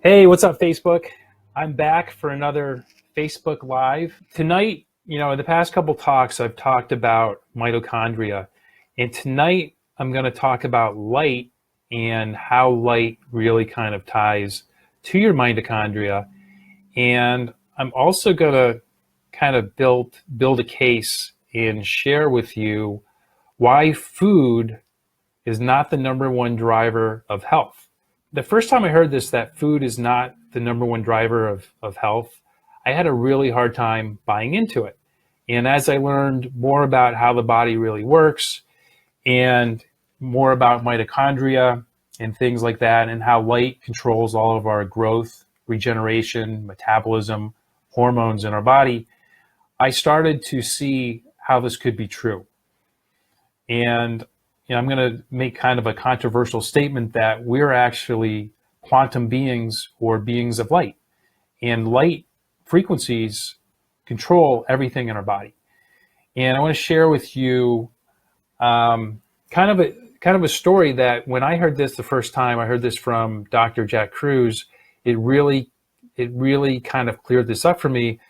Hey, what's up, Facebook? I'm back for another Facebook Live. Tonight, in the past couple talks, I've talked about mitochondria. And tonight, I'm going to talk about light and how light really kind of ties to your mitochondria. And I'm also going to kind of build a case and share with you why food is not the number one driver of health. The first time I heard this, that food is not the number one driver of health, I had a really hard time buying into it. And as I learned more about how the body really works and more about mitochondria and things like that, and how light controls all of our growth, regeneration, metabolism, hormones in our body, I started to see how this could be true. And I'm going to make kind of a controversial statement that we're actually quantum beings or beings of light. And light frequencies control everything in our body. And I want to share with you kind of a story that when I heard this the first time, I heard this from Dr. Jack Kruse. It really kind of cleared this up for me.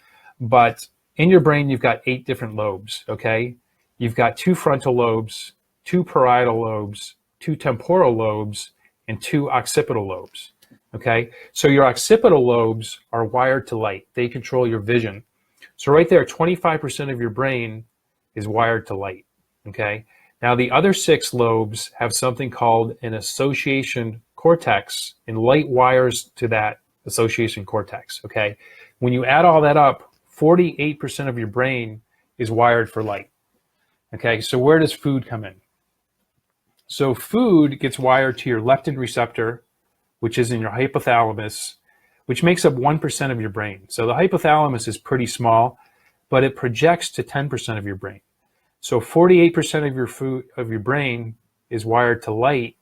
But in your brain, you've got 8 different lobes, okay? You've got 2 frontal lobes, 2 parietal lobes, 2 temporal lobes, and 2 occipital lobes, okay? So your occipital lobes are wired to light. They control your vision. So right there, 25% of your brain is wired to light, okay? Now the other 6 lobes have something called an association cortex, and light wires to that association cortex, okay? When you add all that up, 48% of your brain is wired for light, okay? So where does food come in? So food gets wired to your leptin receptor, which is in your hypothalamus, which makes up 1% of your brain. So the hypothalamus is pretty small, but it projects to 10% of your brain. So 48% of your brain is wired to light,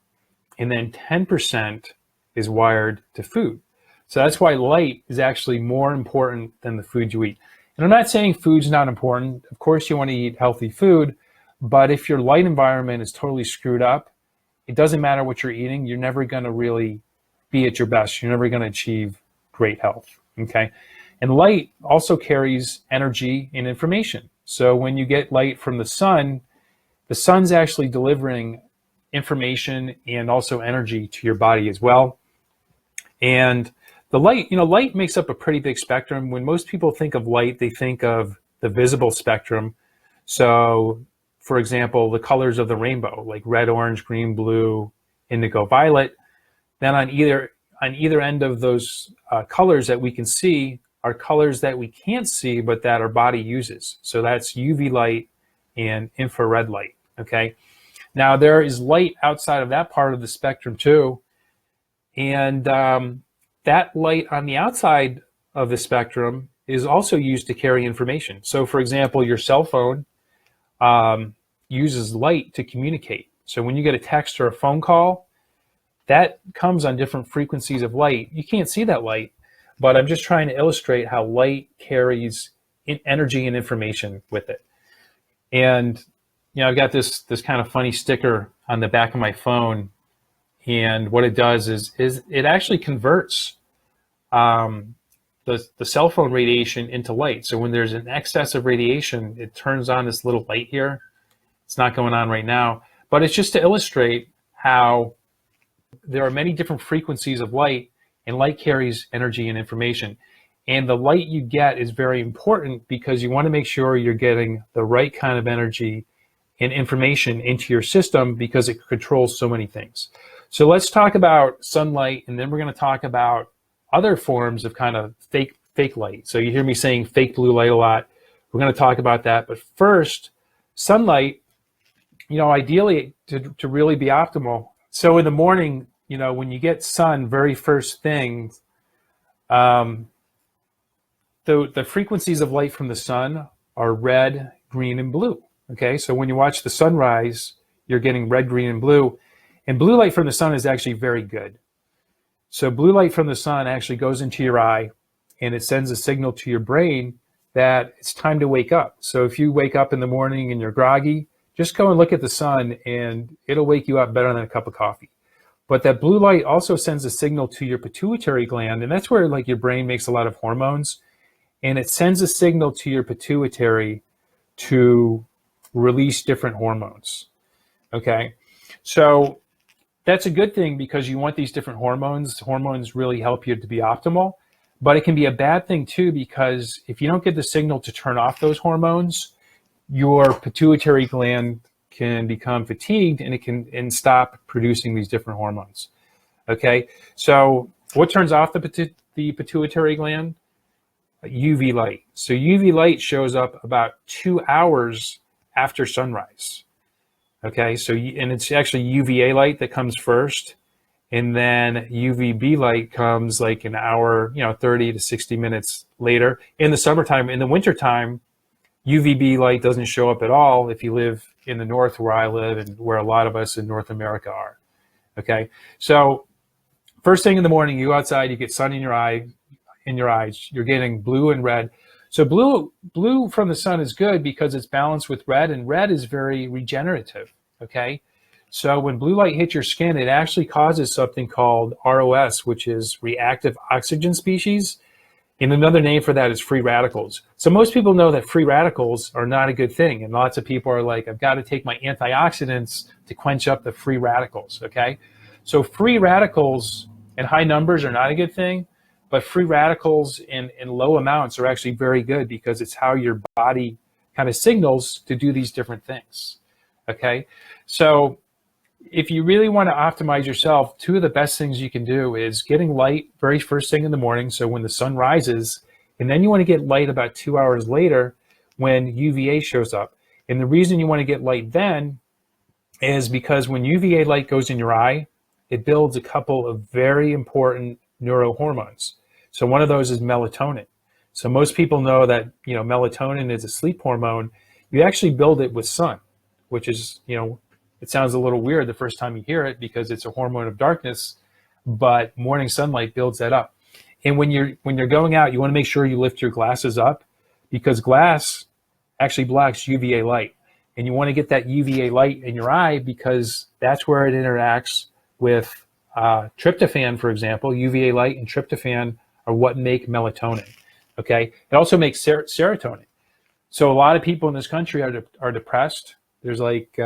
and then 10% is wired to food. So that's why light is actually more important than the food you eat. And I'm not saying food's not important. Of course you want to eat healthy food, but if your light environment is totally screwed up, it doesn't matter what you're eating, you're never going to really be at your best. You're never going to achieve great health, okay? And light also carries energy and information. So when you get light from the sun's actually delivering information and also energy to your body as well. And the light, light makes up a pretty big spectrum. When most people think of light, they think of the visible spectrum. So for example, the colors of the rainbow, like red, orange, green, blue, indigo, violet. Then on either end of those colors that we can see are colors that we can't see, but that our body uses. So that's UV light and infrared light, okay? Now there is light outside of that part of the spectrum too. And that light on the outside of the spectrum is also used to carry information. So for example, your cell phone uses light to communicate. So when you get a text or a phone call, that comes on different frequencies of light. You can't see that light, but I'm just trying to illustrate how light carries energy and information with it. And I've got this kind of funny sticker on the back of my phone, and what it does is it actually converts the cell phone radiation into light. So when there's an excess of radiation, it turns on this little light here. It's not going on right now, but it's just to illustrate how there are many different frequencies of light, and light carries energy and information. And the light you get is very important because you want to make sure you're getting the right kind of energy and information into your system because it controls so many things. So let's talk about sunlight, and then we're going to talk about other forms of kind of fake light. So you hear me saying fake blue light a lot. We're going to talk about that. But first, sunlight, ideally to really be optimal. So in the morning, when you get sun, very first thing, the frequencies of light from the sun are red, green, and blue. Okay, so when you watch the sunrise, you're getting red, green, and blue. And blue light from the sun is actually very good. So blue light from the sun actually goes into your eye, and it sends a signal to your brain that it's time to wake up. So if you wake up in the morning and you're groggy, just go and look at the sun, and it'll wake you up better than a cup of coffee. But that blue light also sends a signal to your pituitary gland, and that's where like your brain makes a lot of hormones, and it sends a signal to your pituitary to release different hormones. Okay, so that's a good thing because you want these different hormones. Hormones really help you to be optimal, but it can be a bad thing too because if you don't get the signal to turn off those hormones, your pituitary gland can become fatigued and it can stop producing these different hormones. Okay, so what turns off the pituitary gland? UV light. So UV light shows up about 2 hours after sunrise. Okay, so and it's actually UVA light that comes first, and then UVB light comes like an hour, 30 to 60 minutes later. In the summertime, in the wintertime, UVB light doesn't show up at all if you live in the north where I live and where a lot of us in North America are. Okay, so first thing in the morning, you go outside, you get sun in your eyes, you're getting blue and red. So blue from the sun is good because it's balanced with red, and red is very regenerative. Okay, so when blue light hits your skin, it actually causes something called ROS, which is reactive oxygen species. And another name for that is free radicals. So most people know that free radicals are not a good thing. And lots of people are like, I've got to take my antioxidants to quench up the free radicals, okay? So free radicals in high numbers are not a good thing, but free radicals in low amounts are actually very good because it's how your body kind of signals to do these different things, okay? So if you really want to optimize yourself, two of the best things you can do is getting light very first thing in the morning, so when the sun rises, and then you want to get light about 2 hours later when UVA shows up. And the reason you want to get light then is because when UVA light goes in your eye, it builds a couple of very important neurohormones. So one of those is melatonin. So most people know that, melatonin is a sleep hormone. You actually build it with sun, which is, it sounds a little weird the first time you hear it because it's a hormone of darkness, but morning sunlight builds that up. And when you're going out, you want to make sure you lift your glasses up because glass actually blocks UVA light. And you want to get that UVA light in your eye because that's where it interacts with tryptophan, for example. UVA light and tryptophan are what make melatonin. Okay, it also makes serotonin. So a lot of people in this country are depressed. There's like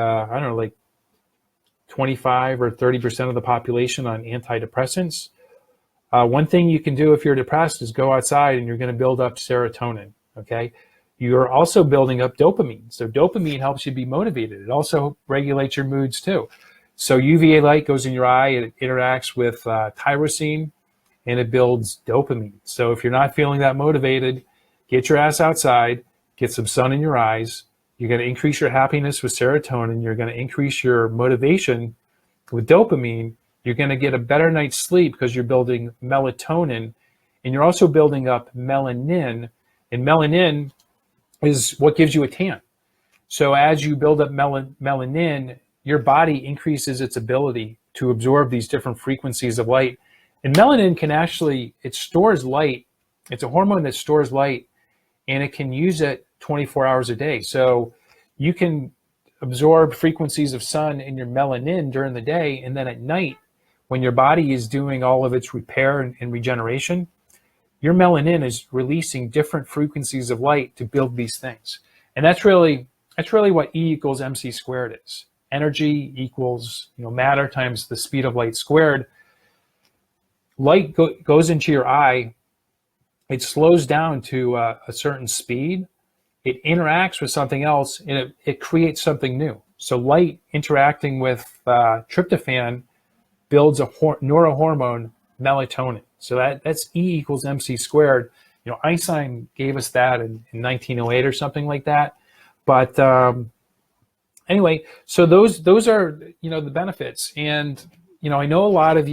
25 or 30% of the population on antidepressants. One thing you can do if you're depressed is go outside and you're going to build up serotonin. Okay, you're also building up dopamine. So dopamine helps you be motivated. It also regulates your moods too. So UVA light goes in your eye, it interacts with tyrosine, and it builds dopamine. So if you're not feeling that motivated, get your ass outside, get some sun in your eyes. You're going to increase your happiness with serotonin. You're going to increase your motivation with dopamine. You're going to get a better night's sleep because you're building melatonin, and you're also building up melanin. And melanin is what gives you a tan. So as you build up melanin, your body increases its ability to absorb these different frequencies of light. And melanin it stores light. It's a hormone that stores light, and it can use it 24 hours a day. So you can absorb frequencies of sun in your melanin during the day, and then at night, when your body is doing all of its repair and regeneration, your melanin is releasing different frequencies of light to build these things. And that's really what E equals MC squared is. Energy equals matter times the speed of light squared. Light goes into your eye. It slows down to a certain speed. It interacts with something else, and it creates something new. So light interacting with tryptophan builds a neurohormone, melatonin. So that's E equals MC squared. Einstein gave us that in 1908 or something like that. But anyway, so those are the benefits. And I know a lot of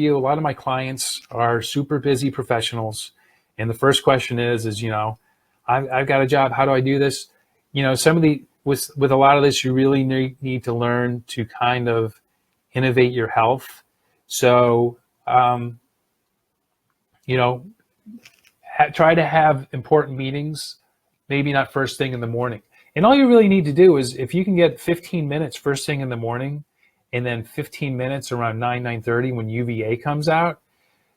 my clients are super busy professionals, and the first question is I've got a job. How do I do this? With a lot of this, you really need to learn to kind of innovate your health. So, try to have important meetings, maybe not first thing in the morning. And all you really need to do is if you can get 15 minutes first thing in the morning and then 15 minutes around 9:30 when UVA comes out,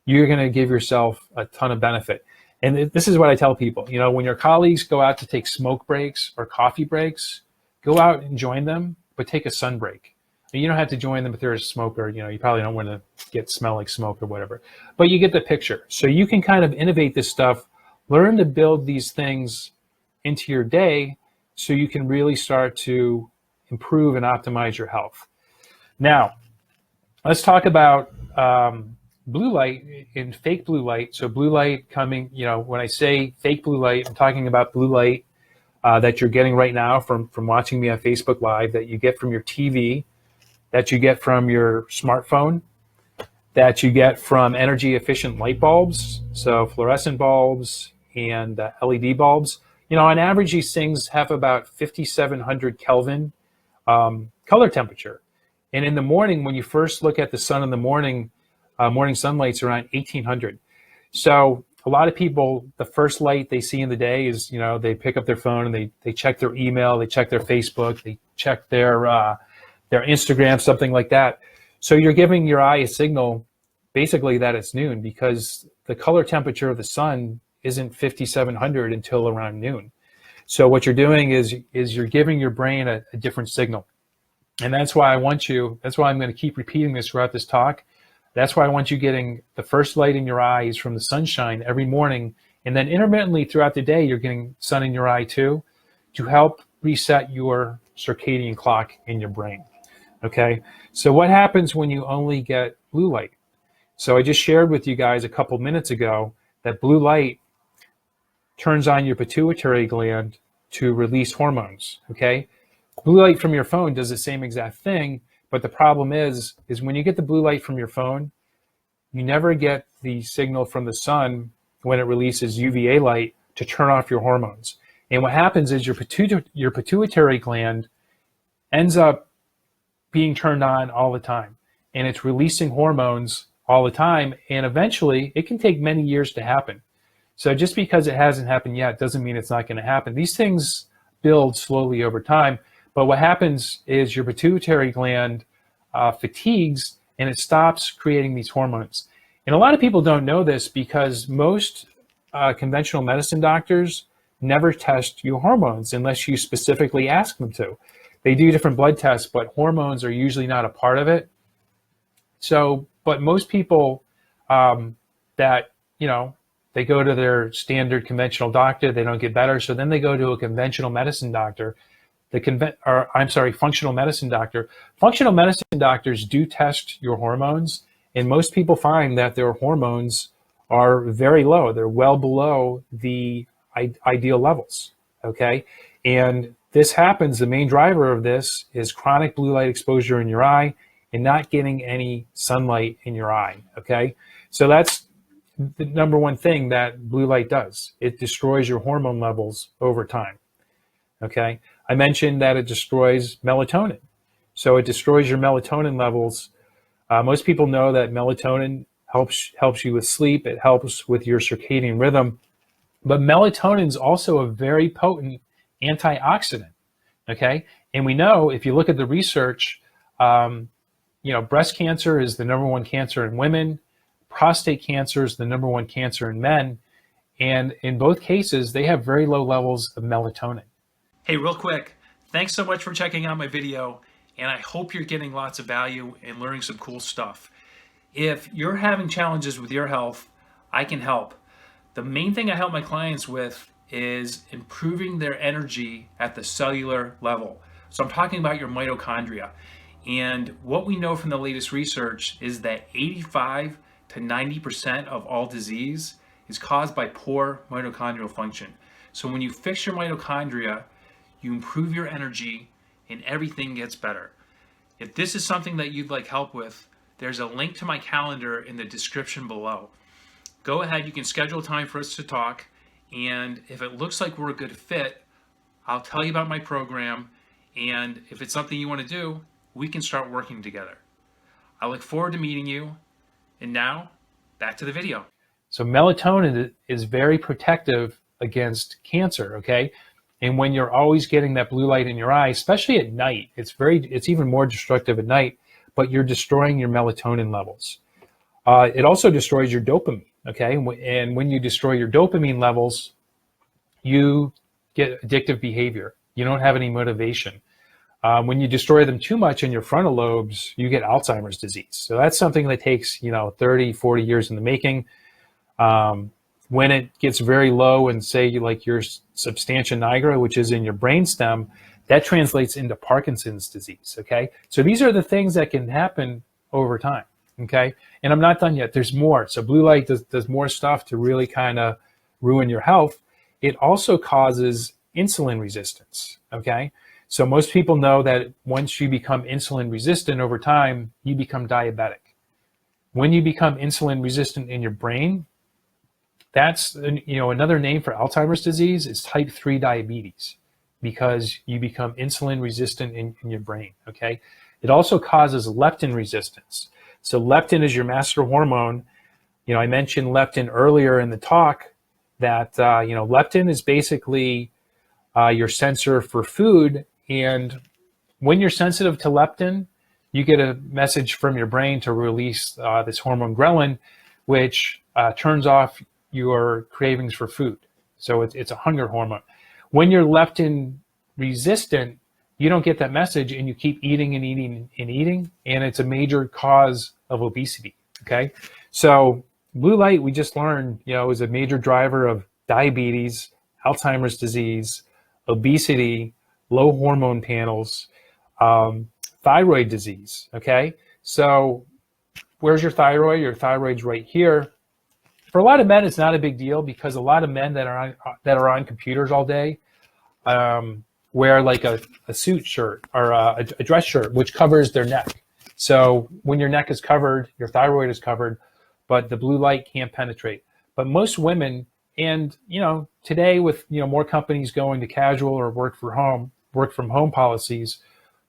you're going to give yourself a ton of benefit. And this is what I tell people, when your colleagues go out to take smoke breaks or coffee breaks, go out and join them, but take a sun break. And you don't have to join them if they're a smoker. You probably don't want to smell like smoke or whatever, but you get the picture. So you can kind of innovate this stuff, learn to build these things into your day so you can really start to improve and optimize your health. Now, let's talk about blue light and fake blue light. So blue light coming, when I say fake blue light, I'm talking about blue light that you're getting right now from watching me on Facebook Live, that you get from your TV, that you get from your smartphone, that you get from energy efficient light bulbs, so fluorescent bulbs and LED bulbs. On average, these things have about 5,700 Kelvin color temperature. And in the morning, when you first look at the sun in the morning, morning sunlight's around 1,800. So a lot of people, the first light they see in the day is, they pick up their phone and they check their email, they check their Facebook, they check their Instagram, something like that. So you're giving your eye a signal basically that it's noon, because the color temperature of the sun isn't 5,700 until around noon. So what you're doing is you're giving your brain a different signal. And that's why I'm going to keep repeating this throughout this talk. That's why I want you getting the first light in your eyes from the sunshine every morning. And then intermittently throughout the day, you're getting sun in your eye too, to help reset your circadian clock in your brain. Okay. So what happens when you only get blue light? So I just shared with you guys a couple minutes ago that blue light turns on your pituitary gland to release hormones. Okay. Blue light from your phone does the same exact thing, but the problem is when you get the blue light from your phone, you never get the signal from the sun when it releases UVA light to turn off your hormones. And what happens is your pituitary gland ends up being turned on all the time, and it's releasing hormones all the time, and eventually it can take many years to happen. So just because it hasn't happened yet doesn't mean it's not going to happen. These things build slowly over time. But what happens is your pituitary gland fatigues and it stops creating these hormones. And a lot of people don't know this because most conventional medicine doctors never test your hormones unless you specifically ask them to. They do different blood tests, but hormones are usually not a part of it. So, but most people that, they go to their standard conventional doctor, they don't get better. So then they go to a conventional medicine doctor. Functional medicine doctor. Functional medicine doctors do test your hormones, and most people find that their hormones are very low. They're well below the ideal levels, okay? And this happens, the main driver of this is chronic blue light exposure in your eye and not getting any sunlight in your eye, okay? So that's the number one thing that blue light does. It destroys your hormone levels over time, okay? I mentioned that it destroys melatonin. So it destroys your melatonin levels. Most people know that melatonin helps you with sleep. It helps with your circadian rhythm. But melatonin is also a very potent antioxidant, okay? And we know, if you look at the research, breast cancer is the number one cancer in women. Prostate cancer is the number one cancer in men. And in both cases, they have very low levels of melatonin. Hey, real quick, thanks so much for checking out my video, and I hope you're getting lots of value and learning some cool stuff. If you're having challenges with your health, I can help. The main thing I help my clients with is improving their energy at the cellular level. So I'm talking about your mitochondria. And what we know from the latest research is that 85 to 90% of all disease is caused by poor mitochondrial function. So when you fix your mitochondria, you improve your energy and everything gets better. If this is something that you'd like help with, there's a link to my calendar in the description below. Go ahead, you can schedule time for us to talk, and if it looks like we're a good fit, I'll tell you about my program, and if it's something you want to do, we can start working together. I look forward to meeting you, and now, back to the video. So melatonin is very protective against cancer, okay? And when you're always getting that blue light in your eye, especially at night, it's even more destructive at night. but you're destroying your melatonin levels. It also destroys your dopamine, okay? And when you destroy your dopamine levels, you get addictive behavior. You don't have any motivation. When you destroy them too much in your frontal lobes, you get Alzheimer's disease. So that's something that takes, 30, 40 years in the making. When it gets very low and say like your substantia nigra, which is in your brainstem, that translates into Parkinson's disease, okay? So these are the things that can happen over time, okay? And I'm not done yet. There's more. So blue light does more stuff to really kind of ruin your health. It also causes insulin resistance, okay? So most people know that once you become insulin resistant over time, you become diabetic. When you become insulin resistant in your brain, that's another name for Alzheimer's disease is type 3 diabetes, because you become insulin resistant in your brain, okay? It also causes leptin resistance. So leptin is your master hormone. I mentioned leptin earlier in the talk that, leptin is basically your sensor for food. And when you're sensitive to leptin, you get a message from your brain to release this hormone ghrelin, which turns off your cravings for food. So it's a hunger hormone. When you're leptin resistant, you don't get that message and you keep eating and eating and eating, and it's a major cause of obesity, okay? So blue light, we just learned, is a major driver of diabetes, Alzheimer's disease, obesity, low hormone panels, thyroid disease, okay? So where's your thyroid? Your thyroid's right here. For a lot of men, it's not a big deal because a lot of men that are on computers all day wear like a suit shirt or a dress shirt, which covers their neck. So when your neck is covered, your thyroid is covered, but the blue light can't penetrate. But most women, and today with more companies going to casual or work from home policies,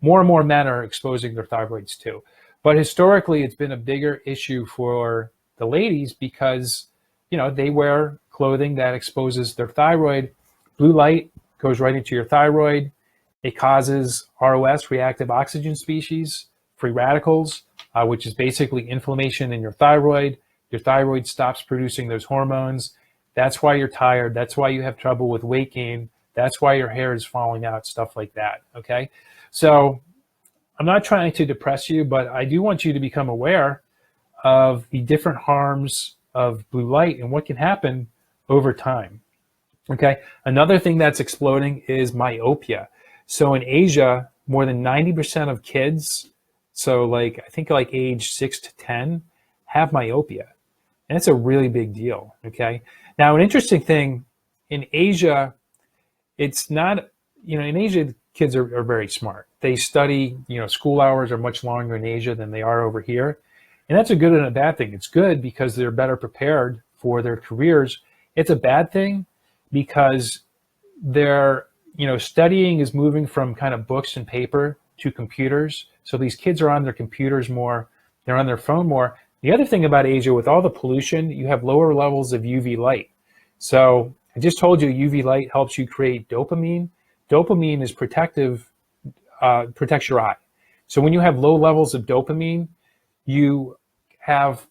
more and more men are exposing their thyroids too. But historically, it's been a bigger issue for the ladies because they wear clothing that exposes their thyroid. Blue light goes right into your thyroid. It causes ROS, reactive oxygen species, free radicals, which is basically inflammation in your thyroid. Your thyroid stops producing those hormones. That's why you're tired. That's why you have trouble with weight gain. That's why your hair is falling out, stuff like that, okay? So I'm not trying to depress you, but I do want you to become aware of the different harms of blue light and what can happen over time, okay? Another thing that's exploding is myopia. So in Asia, more than 90% of kids, so I think age 6 to 10, have myopia. And it's a really big deal, okay? Now, an interesting thing, in Asia, it's not, in Asia, kids are very smart. They study, school hours are much longer in Asia than they are over here. And that's a good and a bad thing. It's good because they're better prepared for their careers. It's a bad thing because their, studying is moving from kind of books and paper to computers. So these kids are on their computers more, they're on their phone more. The other thing about Asia, with all the pollution, you have lower levels of UV light. So I just told you UV light helps you create dopamine. Dopamine is protective, protects your eye. So when you have low levels of dopamine, you have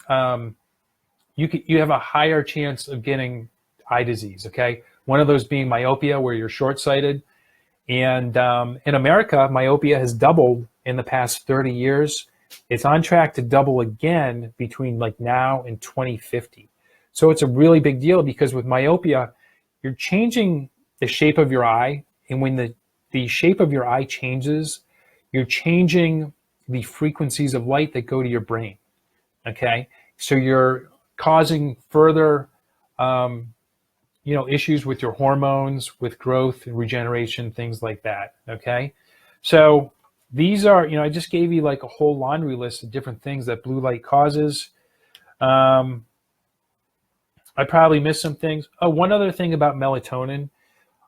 you have a higher chance of getting eye disease, okay? One of those being myopia, where you're short-sighted. And in America, myopia has doubled in the past 30 years. It's on track to double again between now and 2050. So it's a really big deal because with myopia, you're changing the shape of your eye. And when the shape of your eye changes, you're changing the frequencies of light that go to your brain, okay? So you're causing further, issues with your hormones, with growth and regeneration, things like that, okay? So these are, I just gave you a whole laundry list of different things that blue light causes. I probably missed some things. Oh, one other thing about melatonin.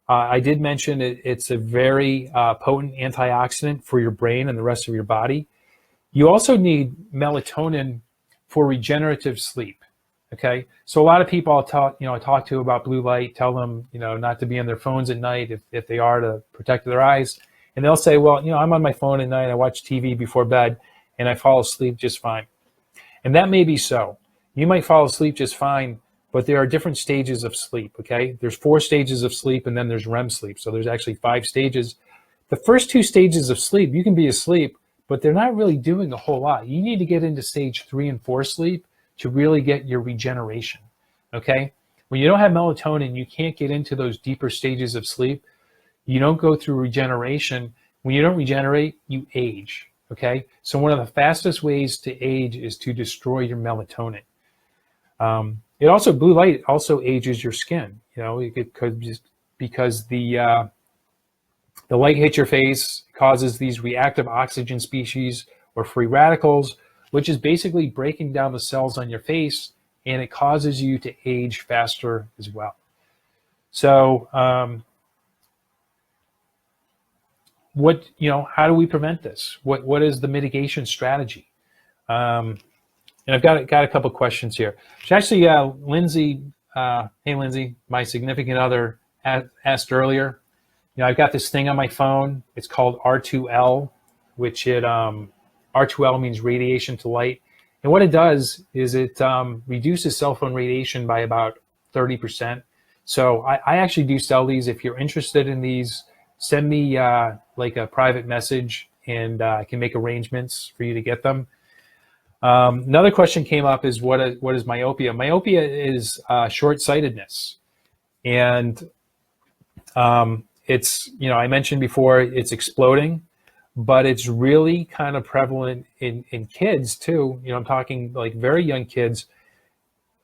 I did mention it's a very potent antioxidant for your brain and the rest of your body. You also need melatonin for regenerative sleep, okay? So a lot of people I talk to about blue light, tell them, not to be on their phones at night if they are, to protect their eyes. And they'll say, well, I'm on my phone at night, I watch TV before bed. and I fall asleep just fine. And that may be so. You might fall asleep just fine, but there are different stages of sleep, okay? There's 4 stages of sleep, and then there's REM sleep. So there's actually 5 stages. The first 2 stages of sleep, you can be asleep, but they're not really doing a whole lot. You need to get into stage 3 and 4 sleep to really get your regeneration, okay? When you don't have melatonin, you can't get into those deeper stages of sleep. You don't go through regeneration. When you don't regenerate, you age, okay? So one of the fastest ways to age is to destroy your melatonin. It also, blue light also ages your skin, because the light hits your face, causes these reactive oxygen species or free radicals, which is basically breaking down the cells on your face, and it causes you to age faster as well. So, how do we prevent this? What is the mitigation strategy? And I've got a couple questions here. Actually, Lindsay, hey Lindsay, my significant other asked earlier. I've got this thing on my phone. It's called R2L, which R2L means radiation to light. And what it does is it reduces cell phone radiation by about 30%. So I actually do sell these. If you're interested in these, send me like a private message, and I can make arrangements for you to get them. Another question came up is what is myopia? Myopia is short-sightedness. And it's, I mentioned before, it's exploding, but it's really kind of prevalent in kids too. I'm talking like very young kids.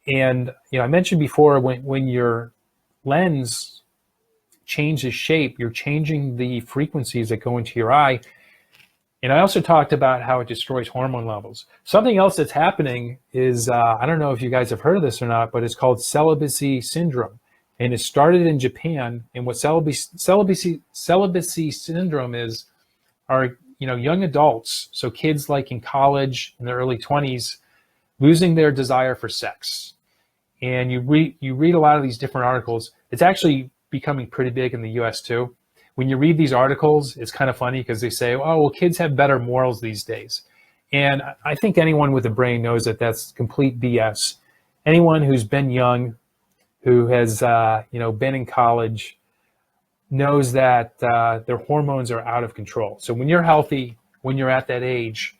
And, I mentioned before when your lens changes shape, you're changing the frequencies that go into your eye. And I also talked about how it destroys hormone levels. Something else that's happening is, I don't know if you guys have heard of this or not, but it's called Celibacy Syndrome. And it started in Japan. And what celibacy syndrome are young adults, so kids like in college in their early 20s, losing their desire for sex. And you read a lot of these different articles. It's actually becoming pretty big in the US too. When you read these articles, it's kind of funny because they say, oh, well, kids have better morals these days. And I think anyone with a brain knows that that's complete BS. Anyone who's been young, who has been in college, knows that their hormones are out of control. So when you're healthy, when you're at that age,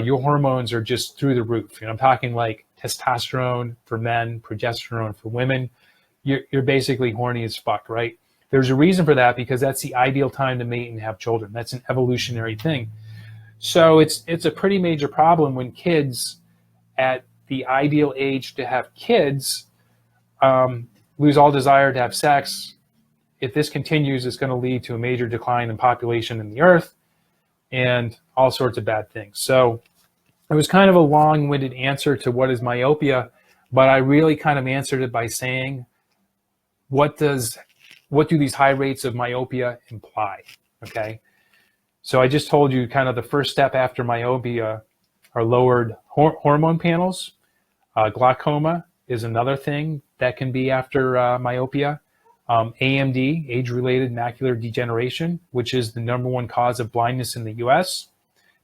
your hormones are just through the roof. I'm talking like testosterone for men, progesterone for women. You're basically horny as fuck, right? There's a reason for that, because that's the ideal time to mate and have children. That's an evolutionary thing. So it's a pretty major problem when kids at the ideal age to have kids lose all desire to have sex. If this continues, it's going to lead to a major decline in population in the earth and all sorts of bad things. So it was kind of a long-winded answer to what is myopia, but I really kind of answered it by saying, what do these high rates of myopia imply? Okay. So I just told you kind of the first step after myopia are lowered hormone panels. Glaucoma is another thing that can be after myopia. AMD, age-related macular degeneration, which is the #1 cause of blindness in the US.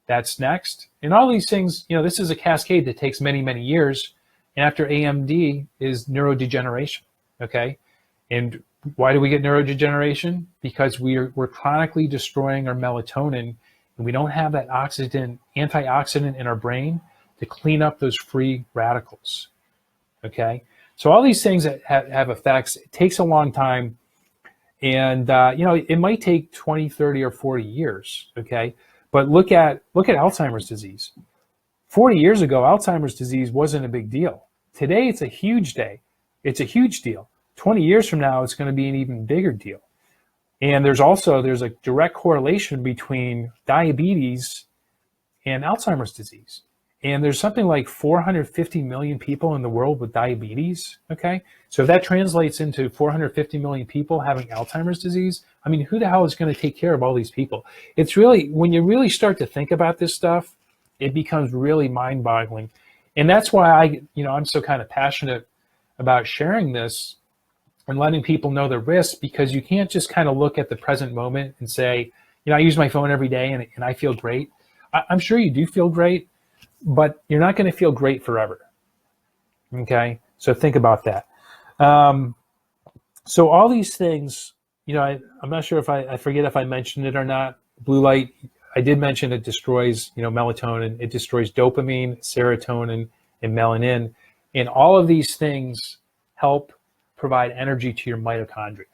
That's next. And all these things, this is a cascade that takes many, many years. And after AMD is neurodegeneration, okay? And why do we get neurodegeneration? Because we're chronically destroying our melatonin, and we don't have that antioxidant in our brain to clean up those free radicals, okay? So all these things that have effects, it takes a long time. And, it might take 20, 30, or 40 years, okay? But look at Alzheimer's disease. 40 years ago, Alzheimer's disease wasn't a big deal. Today, it's a huge day. It's a huge deal. 20 years from now, it's going to be an even bigger deal. And there's a direct correlation between diabetes and Alzheimer's disease. And there's something like 450 million people in the world with diabetes, okay? So if that translates into 450 million people having Alzheimer's disease, I mean, who the hell is going to take care of all these people? It's really, when you really start to think about this stuff, it becomes really mind-boggling. And that's why I'm so kind of passionate about sharing this and letting people know the risks, because you can't just kind of look at the present moment and say, I use my phone every day and I feel great. I'm sure you do feel great, but you're not going to feel great forever. Okay, so think about that. So all these things, I'm not sure if I forget if I mentioned it or not. Blue light, I did mention it destroys, melatonin. It destroys dopamine, serotonin, and melanin. And all of these things help provide energy to your mitochondria.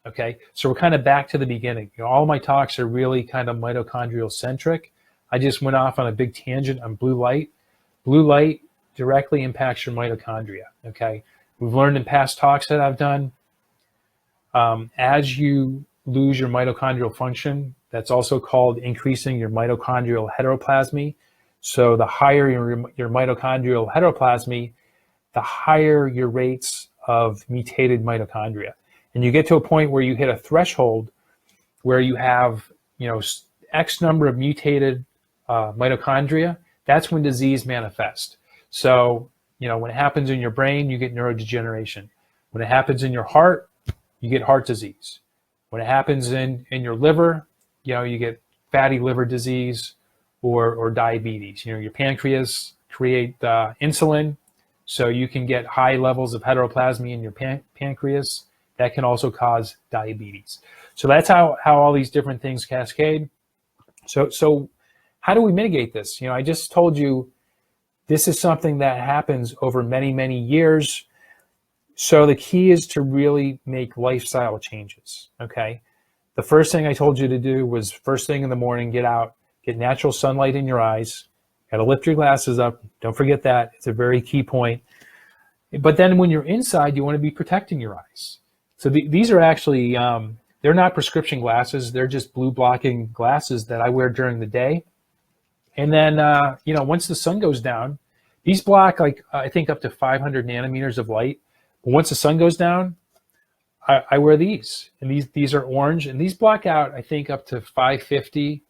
Okay, so we're kind of back to the beginning. All my talks are really kind of mitochondrial centric. I just went off on a big tangent on blue light. Blue light directly impacts your mitochondria. Okay, we've learned in past talks that I've done, as you lose your mitochondrial function, that's also called increasing your mitochondrial heteroplasmy. So the higher your mitochondrial heteroplasmy, the higher your rates of mutated mitochondria. And you get to a point where you hit a threshold where you have, X number of mutated mitochondria. That's when disease manifests. So, when it happens in your brain, you get neurodegeneration. When it happens in your heart, you get heart disease. When it happens in your liver, you get fatty liver disease or diabetes. Your pancreas create insulin, so you can get high levels of heteroplasmy in your pancreas. That can also cause diabetes. So that's how all these different things cascade. So how do we mitigate this? I just told you this is something that happens over many, many years. So the key is to really make lifestyle changes, okay? The first thing I told you to do was first thing in the morning, get out, get natural sunlight in your eyes, got to lift your glasses up. Don't forget that. It's a very key point. But then when you're inside, you want to be protecting your eyes. So these are actually, they're not prescription glasses. They're just blue blocking glasses that I wear during the day. And then, once the sun goes down, these block I think up to 500 nanometers of light. But once the sun goes down, I wear these. And these are orange. And these block out, I think, up to 550,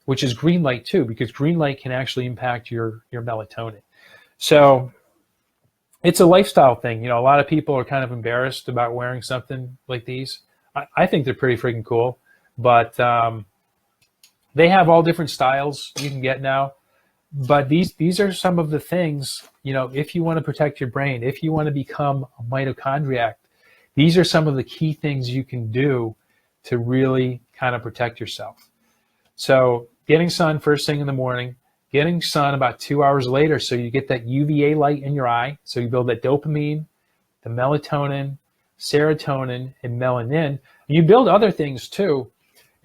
which is green light too, because green light can actually impact your melatonin. So it's a lifestyle thing. A lot of people are kind of embarrassed about wearing something like these. I think they're pretty freaking cool, but they have all different styles you can get now. But these are some of the things, if you want to protect your brain, if you want to become a mitochondriac, these are some of the key things you can do to really kind of protect yourself. So getting sun first thing in the morning, getting sun about 2 hours later, so you get that UVA light in your eye. So you build that dopamine, the melatonin, serotonin, and melanin. You build other things too.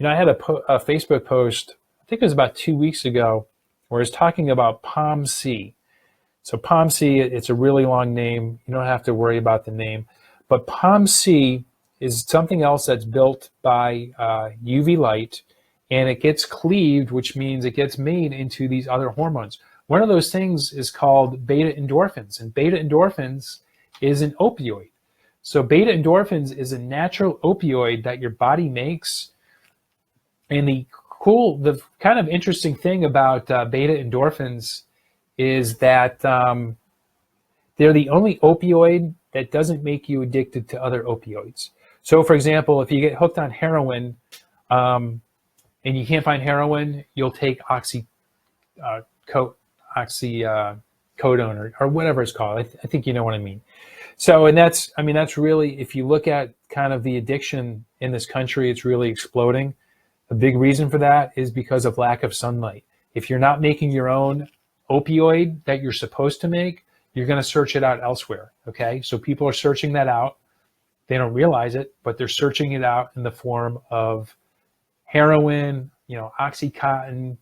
I had a Facebook post, I think it was about 2 weeks ago, where I was talking about POMC. So POMC, it's a really long name. You don't have to worry about the name. But POMC is something else that's built by UV light, and it gets cleaved, which means it gets made into these other hormones. One of those things is called beta endorphins, and beta endorphins is an opioid. So beta endorphins is a natural opioid that your body makes. And the kind of interesting thing about beta endorphins is that they're the only opioid that doesn't make you addicted to other opioids. So for example, if you get hooked on heroin, and you can't find heroin, you'll take oxycodone or whatever it's called. I think you know what I mean. So, and that's really, if you look at kind of the addiction in this country, it's really exploding. A big reason for that is because of lack of sunlight. If you're not making your own opioid that you're supposed to make, you're going to search it out elsewhere. Okay. So people are searching that out. They don't realize it, but they're searching it out in the form of heroin, Oxycontin,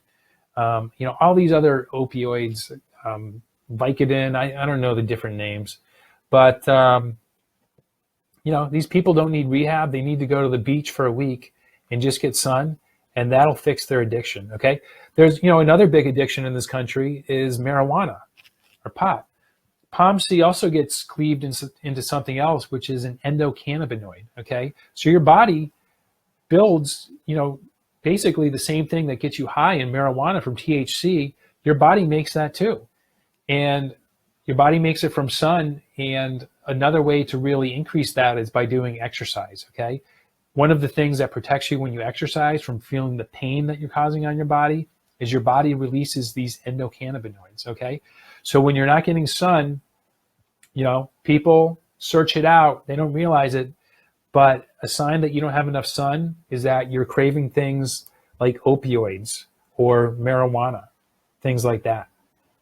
all these other opioids, Vicodin, I don't know the different names, but, these people don't need rehab. They need to go to the beach for a week and just get sun, and that'll fix their addiction, okay? There's, another big addiction in this country is marijuana or pot. POMC also gets cleaved into something else, which is an endocannabinoid, okay? So your body builds, basically the same thing that gets you high in marijuana from THC. Your body makes that too. And your body makes it from sun. And another way to really increase that is by doing exercise, okay? One of the things that protects you when you exercise from feeling the pain that you're causing on your body is your body releases these endocannabinoids, okay? So when you're not getting sun, people search it out. They don't realize it, but a sign that you don't have enough sun is that you're craving things like opioids or marijuana, things like that,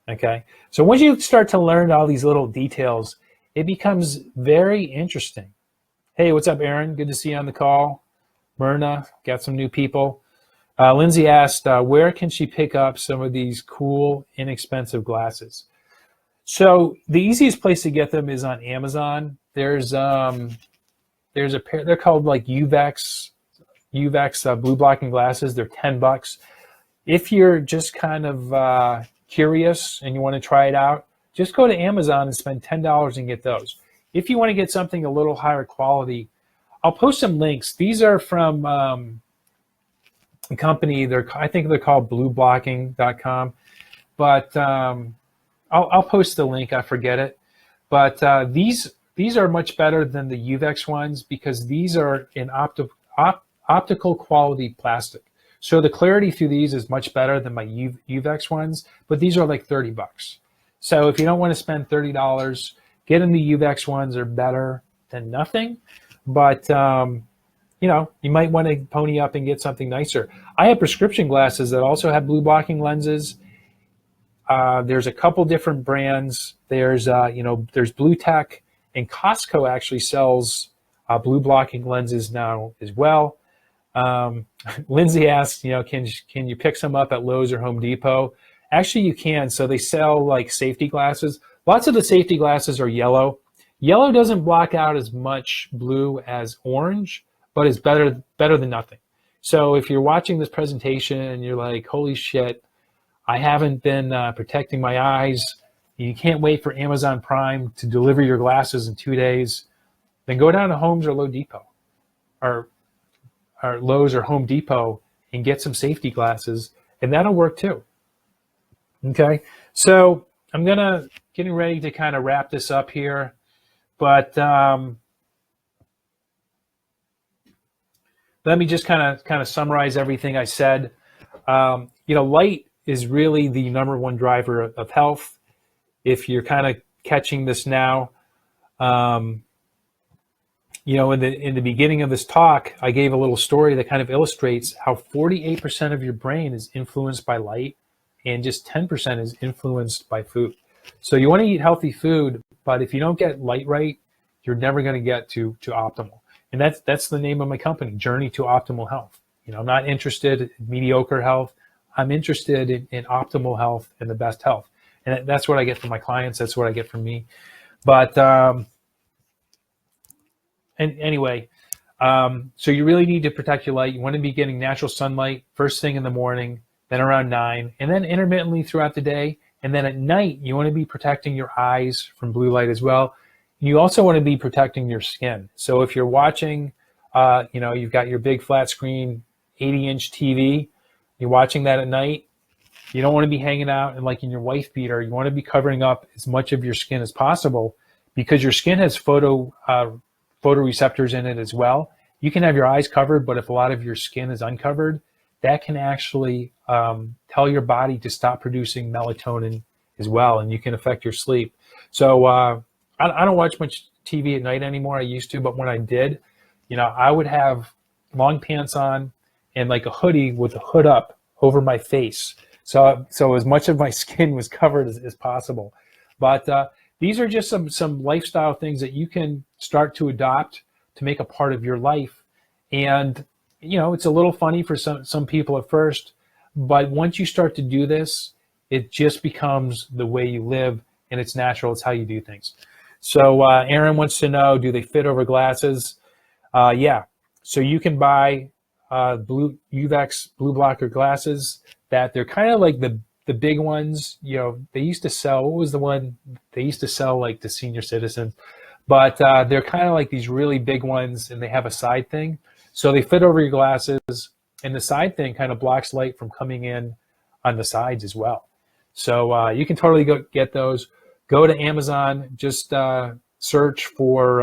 okay? So once you start to learn all these little details, it becomes very interesting. Hey, what's up, Aaron? Good to see you on the call. Myrna, got some new people. Lindsay asked, where can she pick up some of these cool, inexpensive glasses? So the easiest place to get them is on Amazon. There's a pair, they're called like Uvex blue blocking glasses. They're $10. If you're just kind of curious and you want to try it out, just go to Amazon and spend $10 and get those. If you want to get something a little higher quality, I'll post some links. These are from a company. I think they're called blueblocking.com, but I'll post the link. I forget it, but these are much better than the Uvex ones because these are in optical quality plastic. So the clarity through these is much better than my Uvex ones, but these are like $30. So if you don't want to spend $30, getting the Uvex ones are better than nothing. But you might want to pony up and get something nicer. I have prescription glasses that also have blue blocking lenses. There's a couple different brands. There's Blue Tech, and Costco actually sells blue blocking lenses now as well. Lindsay asked, can you pick some up at Lowe's or Home Depot? Actually, you can. So they sell like safety glasses. Lots of the safety glasses are yellow. Yellow doesn't block out as much blue as orange, but it's better than nothing. So if you're watching this presentation and you're like, holy shit, I haven't been protecting my eyes, you can't wait for Amazon Prime to deliver your glasses in 2 days, then go down to Homes or Lowe's Depot, or Lowe's or Home Depot and get some safety glasses, and that'll work too. Okay, so I'm getting ready to kind of wrap this up here, but let me just kind of summarize everything I said. Light is really the number one driver of health. If you're kind of catching this now, in the beginning of this talk, I gave a little story that kind of illustrates how 48% of your brain is influenced by light and just 10% is influenced by food. So you want to eat healthy food, but if you don't get light right, you're never going to get to optimal. And that's the name of my company, Journey to Optimal Health. I'm not interested in mediocre health. I'm interested in optimal health and the best health. And that's what I get from my clients. That's what I get from me. But anyway, so you really need to protect your light. You want to be getting natural sunlight first thing in the morning, then around 9, and then intermittently throughout the day. And then at night, you want to be protecting your eyes from blue light as well. You also want to be protecting your skin. So if you're watching, you've got your big flat screen 80-inch TV, you're watching that at night, you don't want to be hanging out and like in your wife beater. You want to be covering up as much of your skin as possible because your skin has photoreceptors in it as well. You can have your eyes covered, but if a lot of your skin is uncovered, that can actually tell your body to stop producing melatonin as well, and you can affect your sleep. So I don't watch much TV at night anymore. I used to, but when I did, I would have long pants on and like a hoodie with a hood up over my face. So as much of my skin was covered as possible. But these are just some lifestyle things that you can start to adopt to make a part of your life. And, it's a little funny for some people at first, but once you start to do this, it just becomes the way you live, and it's natural. It's how you do things. So Aaron wants to know, do they fit over glasses? Yeah. So you can buy Uvex blue blocker glasses that they're kind of like the big ones. They used to sell, what was the one they used to sell like to senior citizens? But they're kind of like these really big ones, and they have a side thing. So they fit over your glasses, and the side thing kind of blocks light from coming in on the sides as well. So you can totally go get those. Go to Amazon, just search for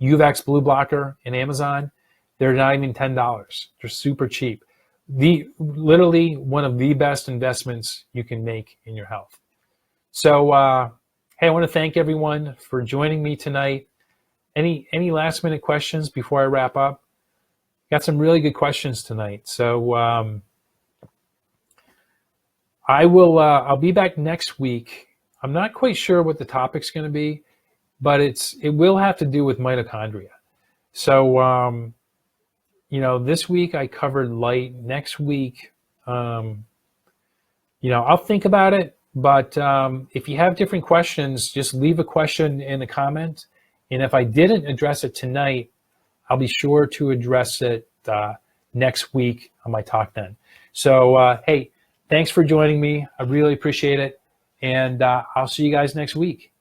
Uvex blue blocker in Amazon. They're not even $10. They're super cheap. literally one of the best investments you can make in your health. So, hey, I want to thank everyone for joining me tonight. Any last minute questions before I wrap up? Got some really good questions tonight. So I'll be back next week. I'm not quite sure what the topic's going to be, but it will have to do with mitochondria. So this week I covered light. Next week, I'll think about it. But if you have different questions, just leave a question in the comment. And if I didn't address it tonight, I'll be sure to address it next week on my talk then. So, hey, thanks for joining me. I really appreciate it. And I'll see you guys next week.